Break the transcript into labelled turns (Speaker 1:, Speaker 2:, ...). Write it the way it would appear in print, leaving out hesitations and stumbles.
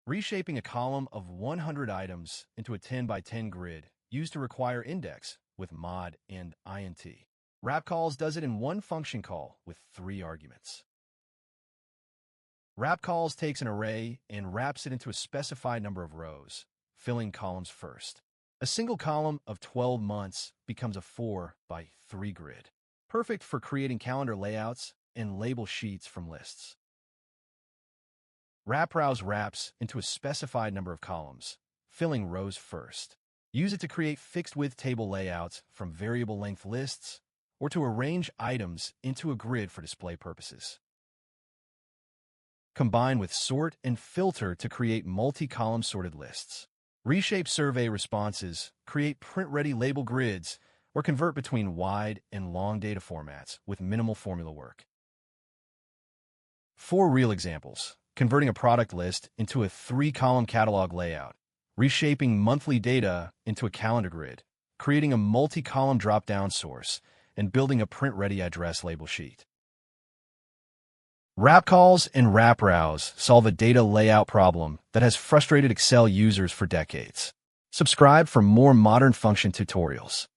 Speaker 1: Reshaping a column of 100 items into a 10 by 10 grid used to require index with mod and int. WRAPCOLS does it in one function call with 3 arguments. WRAPCOLS takes an array and wraps it into a specified number of rows, filling columns first. A single column of 12 months becomes a 4 by 3 grid, perfect for creating calendar layouts and label sheets from lists. WRAPROWS wraps into a specified number of columns, filling rows first. Use it to create fixed-width table layouts from variable-length lists or to arrange items into a grid for display purposes. Combine with sort and filter to create multi-column sorted lists. Reshape survey responses, create print-ready label grids, or convert between wide and long data formats with minimal formula work. 4 real examples: converting a product list into a 3-column catalog layout, reshaping monthly data into a calendar grid, creating a multi-column drop-down source, and building a print-ready address label sheet. WRAPCOLS and WRAPROWS solve a data layout problem that has frustrated Excel users for decades. Subscribe for more modern function tutorials.